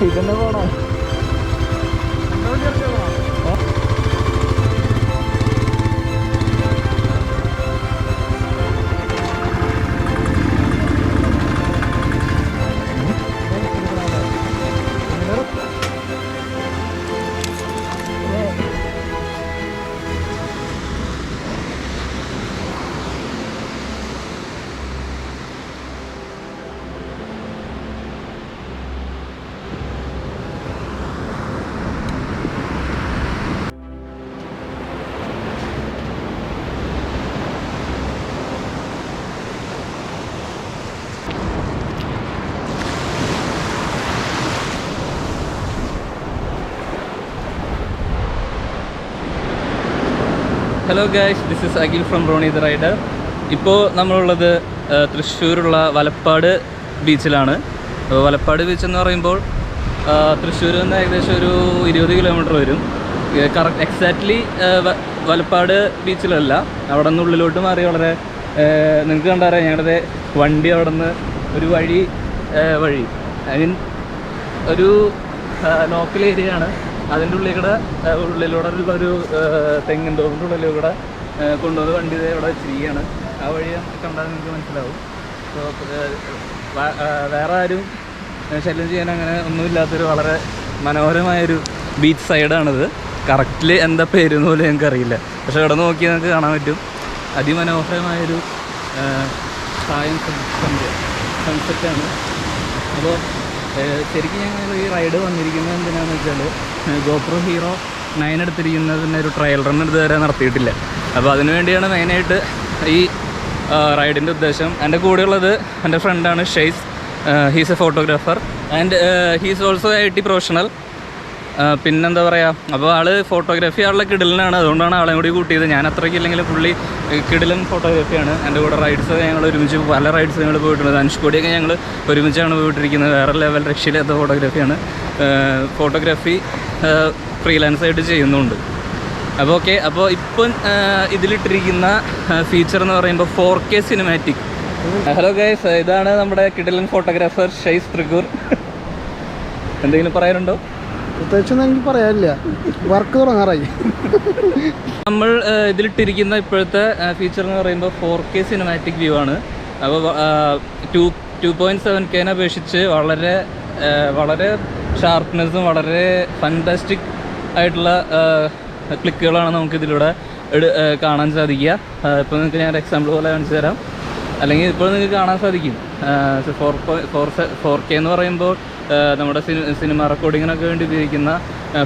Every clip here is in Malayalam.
ഇതന്നെ പോണോ? Hello guys, this is Akhil from Roni the rider. ഇപ്പോൾ നമ്മളുള്ളത് തൃശ്ശൂരുള്ള വലപ്പാട് ബീച്ചിലാണ്. അപ്പോൾ വലപ്പാട് ബീച്ച് എന്ന് പറയുമ്പോൾ തൃശ്ശൂരിൽ നിന്ന് ഏകദേശം ഒരു 20 കിലോമീറ്റർ വരും. കറക്റ്റ് എക്സാക്ട്ലി വലപ്പാട് ബീച്ചിലല്ല, അവിടെ നിന്ന് ഉള്ളിലോട്ട് മാറി വളരെ നിങ്ങൾക്ക് കണ്ടറിയാം ഞങ്ങളുടെ വണ്ടി അവിടെ നിന്ന് ഒരു വഴി ഐ മീൻ ഒരു ലോക്കൽ ഏരിയ ആണ്. അതിൻ്റെ ഉള്ളിലൂടെ ഒരു തെങ്ങിൻ തോപ്പിൻ്റെ ഉള്ളിലൂടെ കൊണ്ടുവന്ന് വണ്ടി ഇവിടെ വെച്ചിരിക്കുകയാണ്. ആ വഴി കണ്ടാൽ നിങ്ങൾക്ക് മനസ്സിലാവും. സോ വേറെ ആരും ശല്യം ചെയ്യാൻ അങ്ങനെ ഒന്നുമില്ലാത്തൊരു വളരെ മനോഹരമായൊരു ബീച്ച് സൈഡാണിത്. കറക്റ്റിൽ എന്താ പേരെന്ന് പോലും ഞങ്ങൾക്കറിയില്ല, പക്ഷേ ഇവിടെ നോക്കിയാൽ നമുക്ക് കാണാൻ പറ്റും. അതിമനോഹരമായൊരു സൺസെറ്റാണ്. അപ്പോൾ ശരിക്കും ഞങ്ങൾ ഈ റൈഡ് വന്നിരിക്കുന്നത് എന്തിനാണെന്ന് വെച്ചാൽ ഗോപ്രോ ഹീറോ 9 എടുത്തിരിക്കുന്നതിൻ്റെ ഒരു ട്രയൽ റൺ ഇതുവരെ നടത്തിയിട്ടില്ല. അപ്പോൾ അതിനു വേണ്ടിയാണ് മെയിനായിട്ട് ഈ റൈഡിൻ്റെ ഉദ്ദേശം. എൻ്റെ കൂടെയുള്ളത് എൻ്റെ ഫ്രണ്ടാണ് ഷെയ്സ്. He's a photographer and he's also IT professional. പിന്നെന്താ പറയുക, അപ്പോൾ ആൾ ഫോട്ടോഗ്രാഫി ആളുടെ കിടിലനാണ്, അതുകൊണ്ടാണ് ആളെ കൂടി കൂട്ടിയത്. ഞാൻ അത്രയ്ക്ക് ഇല്ലെങ്കിലും പുള്ളി കിടിലൻ ഫോട്ടോഗ്രാഫിയാണ്. എൻ്റെ കൂടെ റൈഡ്സ് ഞങ്ങൾ ഒരുമിച്ച് പല റൈഡ്സ് ഞങ്ങൾ പോയിട്ടുണ്ട്. ധനുഷ്കോടിയൊക്കെ ഞങ്ങൾ ഒരുമിച്ചാണ് പോയിട്ടിരിക്കുന്നത്. വേറെ ലെവൽ രക്ഷയില്ലാത്ത ഫോട്ടോഗ്രാഫിയാണ്. ഫോട്ടോഗ്രാഫി ഫ്രീലാൻസായിട്ട് ചെയ്യുന്നുണ്ട്. അപ്പോൾ ഓക്കെ, അപ്പോൾ ഇപ്പം ഇതിലിട്ടിരിക്കുന്ന ഫീച്ചർ എന്ന് പറയുമ്പോൾ 4K സിനിമാറ്റിക്. ഹലോ ഗൈസ്, ഇതാണ് നമ്മുടെ കിടിലൻ ഫോട്ടോഗ്രാഫർ ഷെയ്സ് തൃക്കൂർ. എന്തെങ്കിലും പറയാനുണ്ടോ? പ്രത്യേകിച്ചൊന്നും എനിക്ക് പറയാനില്ല, വർക്ക് തുടങ്ങാറായി. നമ്മൾ ഇതിലിട്ടിരിക്കുന്ന ഇപ്പോഴത്തെ ഫീച്ചർ എന്ന് പറയുമ്പോൾ 4K സിനിമാറ്റിക് വ്യൂ ആണ്. അപ്പോൾ 2.7K അപേക്ഷിച്ച് വളരെ ഷാർപ്നെസ്സും വളരെ ഫാന്റാസ്റ്റിക് ആയിട്ടുള്ള ക്ലിക്കുകളാണ് നമുക്കിതിലൂടെ കാണാൻ സാധിക്കുക. ഇപ്പോൾ നിങ്ങൾക്ക് ഞാൻ എക്സാമ്പിൾ പോലെ കാണിച്ചു തരാം, അല്ലെങ്കിൽ ഇപ്പോൾ നിങ്ങൾക്ക് കാണാൻ സാധിക്കും. 4K എന്ന് പറയുമ്പോൾ നമ്മുടെ സിനിമ റെക്കോർഡിങ്ങിനൊക്കെ വേണ്ടി ഉപയോഗിക്കുന്ന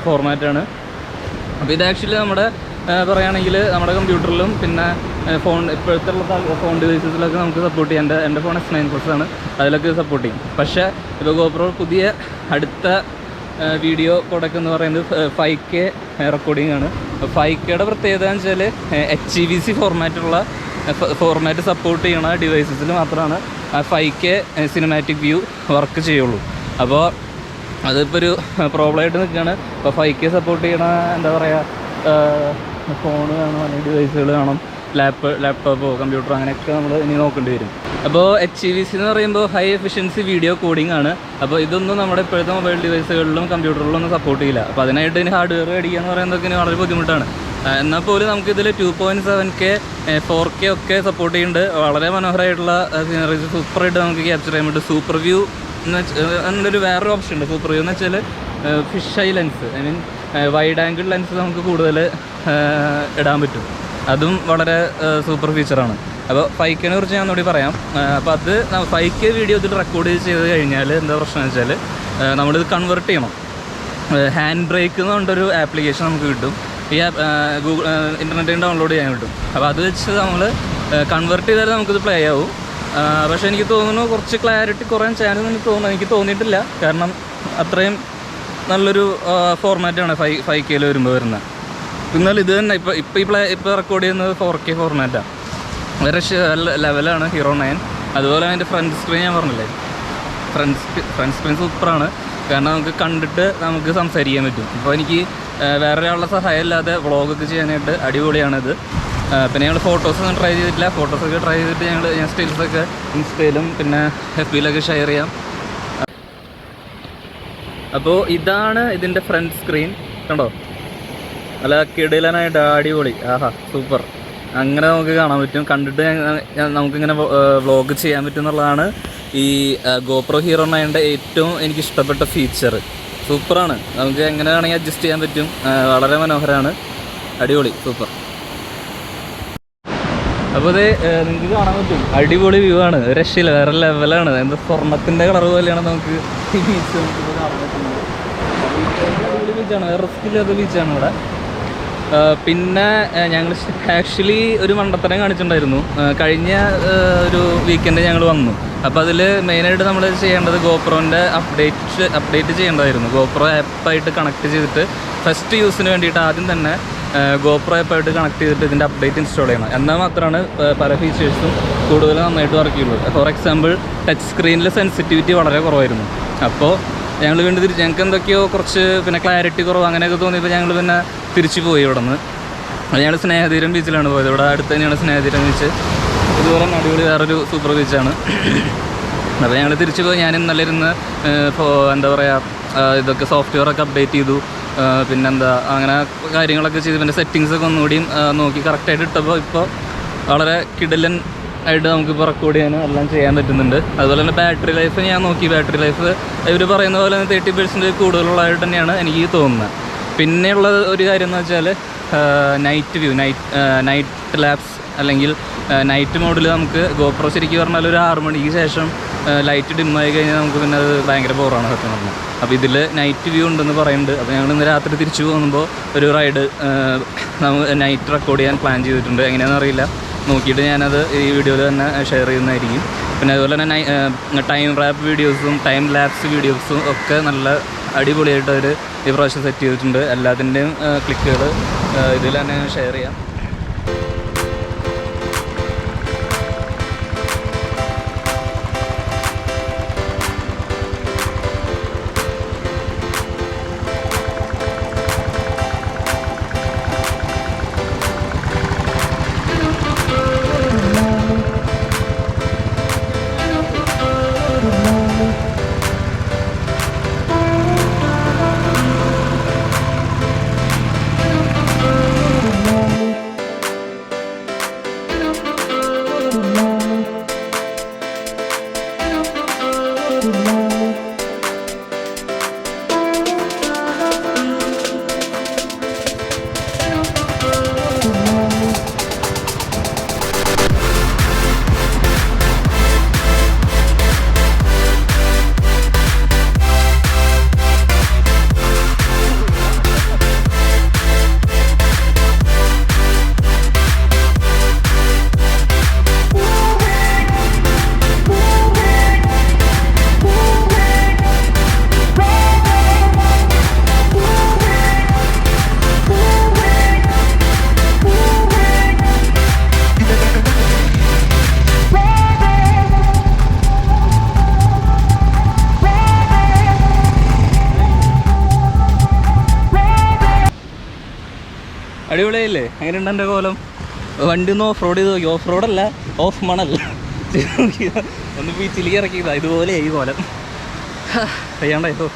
ഫോർമാറ്റാണ്. അപ്പോൾ ഇത് ആക്ച്വലി നമ്മുടെ പറയുകയാണെങ്കിൽ നമ്മുടെ കമ്പ്യൂട്ടറിലും പിന്നെ ഇപ്പോഴത്തെ ഫോൺ ഡിവൈസസിലൊക്കെ നമുക്ക് സപ്പോർട്ട് ചെയ്യാം. എൻ്റെ ഫോൺ S9 Plus ആണ്, അതിലൊക്കെ സപ്പോർട്ട് ചെയ്യും. പക്ഷേ ഇപ്പോൾ ഗോപ്രോ പുതിയ അടുത്ത വീഡിയോ കോഡെക്ക് എന്ന് പറയുന്നത് 5K റെക്കോർഡിംഗ് ആണ്. 5Kയുടെ പ്രത്യേകത എന്ന് വെച്ചാൽ HEVC ഫോർമാറ്റ് സപ്പോർട്ട് ചെയ്യണ ഡിവൈസസിൽ മാത്രമാണ് ആ 5K സിനിമാറ്റിക് വ്യൂ വർക്ക് ചെയ്യുള്ളൂ. അപ്പോൾ അതിപ്പോൾ ഒരു പ്രോബ്ലമായിട്ട് നിൽക്കുകയാണ്. ഇപ്പോൾ 5K സപ്പോർട്ട് ചെയ്യണ എന്താ പറയുക ഫോണ് വേണം, അല്ലെങ്കിൽ ഡിവൈസുകൾ വേണം, ലാപ്ടോപ്പോ കമ്പ്യൂട്ടറോ അങ്ങനെയൊക്കെ നമ്മൾ ഇനി നോക്കേണ്ടി വരും. അപ്പോൾ HEVC എന്ന് പറയുമ്പോൾ ഹൈ എഫിഷ്യൻസി വീഡിയോ കോഡിംഗ് ആണ്. അപ്പോൾ ഇതൊന്നും നമ്മുടെ ഇപ്പോഴത്തെ മൊബൈൽ ഡിവൈസുകളിലും കമ്പ്യൂട്ടറിലും ഒന്നും സപ്പോർട്ട് ചെയ്യില്ല. അപ്പോൾ അതിനായിട്ട് ഇനി ഹാർഡ്വെയർ മേടിക്കുക എന്ന് പറയുന്നതൊക്കെ ഇനി വളരെ ബുദ്ധിമുട്ടാണ്. എന്നാൽ പോലും നമുക്കിതിൽ 2.7K 4K ഒക്കെ സപ്പോർട്ട് ചെയ്യുന്നുണ്ട്. വളരെ മനോഹരമായിട്ടുള്ള സീനറീസ് സൂപ്പറായിട്ട് നമുക്ക് ക്യാപ്ചർ ചെയ്യാൻ പറ്റും. സൂപ്പർ വ്യൂ എന്നൊരു വേറൊരു ഓപ്ഷൻ ഉണ്ട്. സൂപ്പർ വ്യൂ എന്ന് വെച്ചാൽ fish I lens, I mean wide angle lens നമുക്ക് കൂടുതൽ ഇടാൻ പറ്റും. അതും വളരെ സൂപ്പർ ഫീച്ചറാണ്. അപ്പോൾ 5Kനെ കുറിച്ച് ഞാൻ ഒന്നുകൂടി പറയാം. അപ്പോൾ അത് 5K വീഡിയോ ഇതിൽ റെക്കോർഡ് ചെയ്ത് കഴിഞ്ഞാൽ എന്താ പ്രശ്നം എന്ന് വെച്ചാൽ നമ്മളിത് കൺവേർട്ട് ചെയ്യണം. ഹാൻഡ് ബ്രേക്ക് എന്ന് പറഞ്ഞൊരു ആപ്ലിക്കേഷൻ നമുക്ക് കിട്ടും. ഈ ഗൂഗിൾ ഇൻ്റർനെറ്റിൽ ഡൗൺലോഡ് ചെയ്യാൻ കിട്ടും. അപ്പോൾ അത് വെച്ച് നമ്മൾ കൺവേർട്ട് ചെയ്താൽ നമുക്കിത് പ്ലേ ആവും. പക്ഷേ എനിക്ക് തോന്നുന്നു കുറച്ച് ക്ലാരിറ്റി കുറയാൻ ചാൻസ് എനിക്ക് തോന്നിയിട്ടില്ല. കാരണം അത്രയും നല്ലൊരു ഫോർമാറ്റാണ് 5Kയിൽ വരുന്നത്. എന്നാൽ ഇത് തന്നെ ഇപ്പോൾ റെക്കോർഡ് ചെയ്യുന്നത് 4K ഫോർമാറ്റാണ്. വേറെ ലെവലാണ് ഹീറോ 9. അതുപോലെ അതിൻ്റെ ഫ്രണ്ട് സ്ക്രീൻ ഞാൻ പറഞ്ഞില്ലേ, ഫ്രണ്ട് സ്ക്രീൻ സൂപ്പറാണ്. കാരണം നമുക്ക് കണ്ടിട്ട് നമുക്ക് സംസാരിക്കാൻ പറ്റും. അപ്പോൾ എനിക്ക് വേറെ ഒരാളുടെ സഹായം ഇല്ലാതെ വ്ളോഗൊക്കെ ചെയ്യാനായിട്ട് അടിപൊളിയാണിത്. പിന്നെ ഞങ്ങൾ ഫോട്ടോസൊന്നും ട്രൈ ചെയ്തിട്ടില്ല. ഫോട്ടോസൊക്കെ ട്രൈ ചെയ്തിട്ട് ഞാൻ സ്റ്റിൽസൊക്കെ ഇൻസ്റ്റയിലും പിന്നെ FBയിലൊക്കെ ഷെയർ ചെയ്യാം. അപ്പോൾ ഇതാണ് ഇതിൻ്റെ ഫ്രണ്ട് സ്ക്രീൻ, കണ്ടോ? നല്ല കിടിലനായിട്ട് അടിപൊളി, ആഹാ സൂപ്പർ. അങ്ങനെ നമുക്ക് കാണാൻ പറ്റും. കണ്ടിട്ട് നമുക്കിങ്ങനെ വ്ളോഗ് ചെയ്യാൻ പറ്റും എന്നുള്ളതാണ് ഈ ഗോപ്രോ ഹീറോ 9ൻ്റെ ഏറ്റവും എനിക്ക് ഇഷ്ടപ്പെട്ട ഫീച്ചർ. സൂപ്പറാണ്, നമുക്ക് എങ്ങനെ വേണമെങ്കിൽ അഡ്ജസ്റ്റ് ചെയ്യാൻ പറ്റും. വളരെ മനോഹരമാണ്, അടിപൊളി, സൂപ്പർ. അപ്പോൾ ഇത് നിങ്ങൾക്ക് കാണാൻ പറ്റും, അടിപൊളി വ്യൂ ആണ്, രക്ഷയില്ല, വേറെ ലെവലാണ്. എന്താ സ്വർണ്ണത്തിൻ്റെ കളർ പോലെയാണ് നമുക്ക് ഈ ബീച്ച് നമുക്കിപ്പോൾ കാണാൻ പറ്റുന്നത്. അടിപൊളി ബീച്ചാണ്, വേറെ റിസ്ക് ഇല്ലാത്ത ബീച്ചാണ് ഇവിടെ. പിന്നെ ഞങ്ങൾ ആക്ച്വലി ഒരു മണ്ടത്തരം കാണിച്ചിട്ടുണ്ടായിരുന്നു. കഴിഞ്ഞ ഒരു വീക്കെൻഡ് ഞങ്ങൾ വന്നു. അപ്പോൾ അതിൽ മെയിനായിട്ട് നമ്മൾ ചെയ്യേണ്ടത് ഗോപ്രോൻ്റെ അപ്ഡേറ്റ് ചെയ്യേണ്ടതായിരുന്നു. ഗോപ്രോ ആപ്പായിട്ട് കണക്ട് ചെയ്തിട്ട് ഫസ്റ്റ് യൂസിന് വേണ്ടിയിട്ട് ആദ്യം തന്നെ ഗോപ്രോ ആപ്പായിട്ട് കണക്ട് ചെയ്തിട്ട് ഇതിൻ്റെ അപ്ഡേറ്റ് ഇൻസ്റ്റാൾ ചെയ്യണം. എന്നാൽ മാത്രമാണ് പല ഫീച്ചേഴ്സും കൂടുതൽ നന്നായിട്ട് വർക്ക് ചെയ്യുള്ളൂ. ഫോർ എക്സാമ്പിൾ ടച്ച് സ്ക്രീനിൽ സെൻസിറ്റിവിറ്റി വളരെ കുറവായിരുന്നു. അപ്പോൾ ഞങ്ങൾ വീണ്ടും ഞങ്ങൾക്ക് എന്തൊക്കെയോ കുറച്ച് പിന്നെ ക്ലാരിറ്റി കുറവ് അങ്ങനെയൊക്കെ തോന്നിയപ്പോൾ ഞങ്ങൾ പിന്നെ തിരിച്ചു പോയി ഇവിടെ നിന്ന്. അത് ഞങ്ങൾ സ്നേഹതീരം ബീച്ചിലാണ് പോയത്. ഇവിടെ അടുത്ത് തന്നെയാണ് സ്നേഹതീരം ബീച്ച്. ഇതുപോലെ തന്നെ അടിപൊളി വേറൊരു സൂപ്പർ ബീച്ചാണ്. അപ്പോൾ ഞങ്ങൾ തിരിച്ചു പോയി. ഞാൻ ഇന്നലെ ഇരുന്ന് എന്താ പറയുക ഇതൊക്കെ സോഫ്റ്റ്വെയറൊക്കെ അപ്ഡേറ്റ് ചെയ്തു. പിന്നെന്താ അങ്ങനെ കാര്യങ്ങളൊക്കെ ചെയ്ത് പിന്നെ സെറ്റിങ്സൊക്കെ ഒന്നുകൂടിയും നോക്കി കറക്റ്റായിട്ട് ഇട്ടപ്പോൾ ഇപ്പോൾ വളരെ കിടിലൻ ആയിട്ട് നമുക്കിപ്പോൾ റെക്കോർഡ് ചെയ്യാനും എല്ലാം ചെയ്യാൻ പറ്റുന്നുണ്ട്. അതുപോലെ തന്നെ ബാറ്ററി ലൈഫ് ഞാൻ നോക്കി. ബാറ്ററി ലൈഫ് ഇവർ പറയുന്ന പോലെ 30% കൂടുതലുള്ളതായിട്ട് തന്നെയാണ് എനിക്ക് തോന്നുന്നത്. പിന്നെയുള്ള ഒരു കാര്യം എന്ന് വെച്ചാൽ നൈറ്റ് വ്യൂ, നൈറ്റ് ലാപ്സ് അല്ലെങ്കിൽ നൈറ്റ് മോഡിൽ നമുക്ക് ഗോപ്രോ ശരിക്കും പറഞ്ഞാൽ ഒരു 6 മണിക്ക് ശേഷം ലൈറ്റ് ഡിമ്മായി കഴിഞ്ഞാൽ നമുക്ക് പിന്നെ അത് ഭയങ്കര ബോറാണ് സത്യം പറഞ്ഞാൽ. അപ്പോൾ ഇതിൽ നൈറ്റ് വ്യൂ ഉണ്ടെന്ന് പറയുന്നുണ്ട്. അപ്പോൾ ഞങ്ങൾ ഇന്ന് രാത്രി തിരിച്ചു പോകുമ്പോൾ ഒരു റൈഡ് നമുക്ക് നൈറ്റ് റെക്കോർഡ് ചെയ്യാൻ പ്ലാൻ ചെയ്തിട്ടുണ്ട്. എങ്ങനെയാണെന്ന് അറിയില്ല, നോക്കിയിട്ട് ഞാനത് ഈ വീഡിയോയിൽ തന്നെ ഷെയർ ചെയ്യുന്നതായിരിക്കും. പിന്നെ അതുപോലെ തന്നെ ടൈം റാപ്പ് വീഡിയോസും ടൈം ലാപ്സ് വീഡിയോസും ഒക്കെ നല്ല അടിപൊളിയായിട്ട് അവർ ഈ പ്രാവശ്യം സെറ്റ് ചെയ്തിട്ടുണ്ട്. എല്ലാത്തിൻ്റെയും ക്ലിക്കുകൾ ഇതിൽ തന്നെ ഷെയർ ചെയ്യാം. അടിപൊളിയല്ലേ? എങ്ങനെയുണ്ട് എൻ്റെ കോലം? വണ്ടി ഒന്ന് ഓഫ് റോഡ് ചെയ്ത് നോക്കി. ഓഫ് റോഡല്ല, ഓഫ് മണല്ല. ഒന്ന് ബീച്ചിലേക്ക് ഇറക്കിയതാ. ഇതുപോലെ ഈ കോലം ചെയ്യാണ്ടായോ?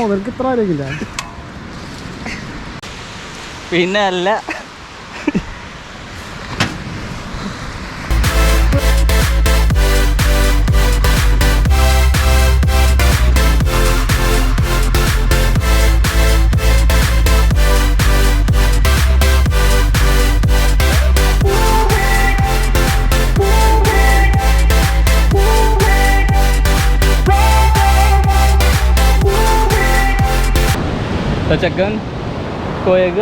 അവർക്ക് ഇത്ര ആരോഗ്യമില്ല. പിന്നെ അല്ല, ചെക്കൻ കോയക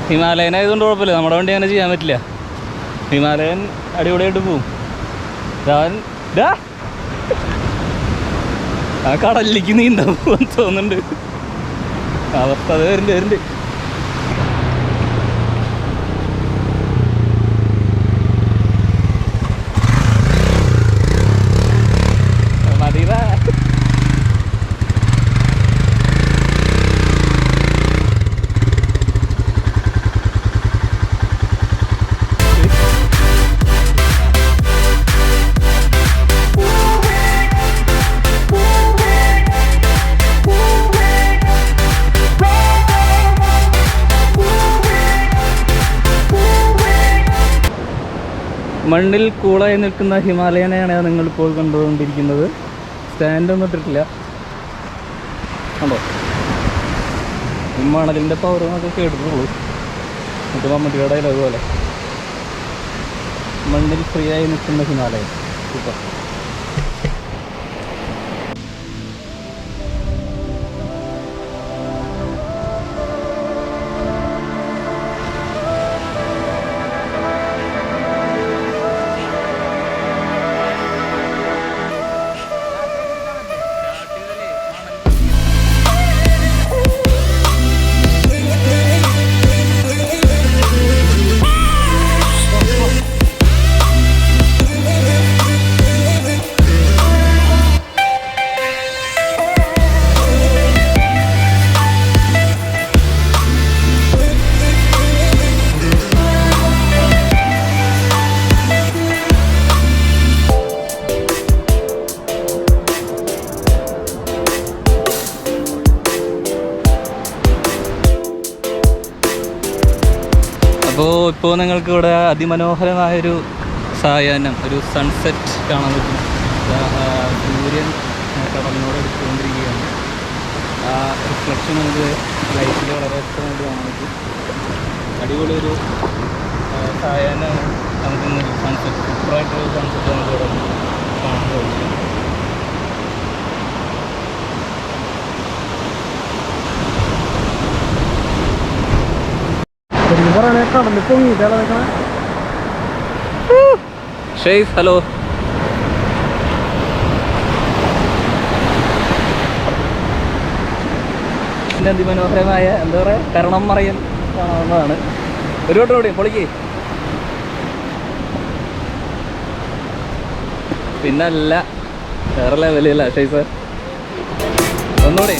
ഹിമാലയൻ ആയതുകൊണ്ട് കുഴപ്പമില്ല. നമ്മുടെ വണ്ടി അങ്ങനെ ചെയ്യാൻ പറ്റില്ല. ഹിമാലയൻ അടിപൊളിയായിട്ട് പോവും. ആ കടലിലേക്ക് നീന്താൻ പോകാൻ തോന്നുന്നുണ്ട്. അവസ്ഥ അത് വരുന്നുണ്ട്. മണ്ണിൽ കൂളായി നിൽക്കുന്ന ഹിമാലയനെയാണ് നിങ്ങളിപ്പോൾ കണ്ടുകൊണ്ടിരിക്കുന്നത്. സ്റ്റാൻഡൊന്നും ഇട്ടിട്ടില്ല കണ്ടോ. ഈ മണലിൻ്റെ പവർ എന്നൊക്കെ കേട്ടിട്ടുള്ളൂ. ഇത് മമ്മൂട്ടിയുടെ ഡയലോഗ് പോലെ മണ്ണിൽ ഫ്രീ ആയി നിൽക്കുന്ന ഹിമാലയം. സൂപ്പർ. ഇപ്പോൾ നിങ്ങൾക്ക് ഇവിടെ അതിമനോഹരമായൊരു സായാഹ്നം, ഒരു സൺസെറ്റ് കാണാൻ പറ്റും. സൂര്യൻ കടലിനോട് എടുത്തുകൊണ്ടിരിക്കുകയാണ്. ആ റിഫ്ലക്ഷൻ നമുക്ക് ലൈറ്റിൽ വളരെ വ്യക്തമായിട്ട് കാണാൻ പറ്റും. അടിപൊളി ഒരു സായാഹ്നമാണ് നമുക്കിന്ന് സൺസെറ്റ്, സൂപ്പറായിട്ടൊരു സൺസെറ്റ് നമുക്ക് ഇവിടെ കാണാൻ കഴിയും. കടലിൽ പൊങ്ങിയിട്ടാണ് നിൽക്കണേ. ഷെയ്ഫ് ഹലോ. അതിമനോഹരമായ എന്താ പറയുക കരണം മറയൽ കാണാവുന്നതാണ്. ഒരു വട്ടം കൂടി പൊളിക്ക്. പിന്നല്ല വേറെ ലെവലല്ല ഷെയ്ഫ്. ഒന്നുകൂടി.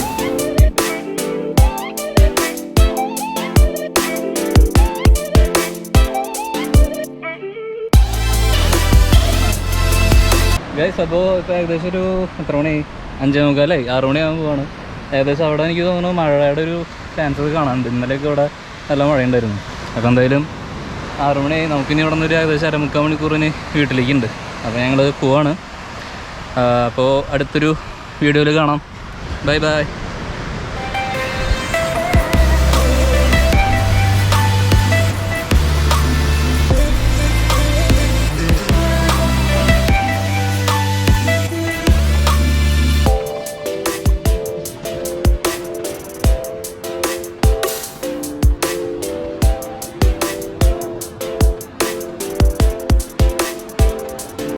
ഗൈസ് അപ്പോൾ ഇപ്പോൾ ഏകദേശം ഒരു എത്ര മണി 5:45 6 മണിയാകുമ്പോൾ പോവാണ്. ഏകദേശം അവിടെ എനിക്ക് തോന്നുന്നു മഴയുടെ ഒരു ചാൻസസ് കാണാനുണ്ട്. ഇന്നലെയൊക്കെ ഇവിടെ നല്ല മഴയുണ്ടായിരുന്നു. അപ്പോൾ എന്തായാലും 6 മണിയായി. നമുക്കിനി ഇവിടെ നിന്നൊരു ഏകദേശം 3/4 മണിക്കൂറിന് വീട്ടിലേക്കുണ്ട്. അപ്പോൾ ഞങ്ങൾ പോവാണ്. അപ്പോൾ അടുത്തൊരു വീഡിയോയിൽ കാണാം. Bye bye.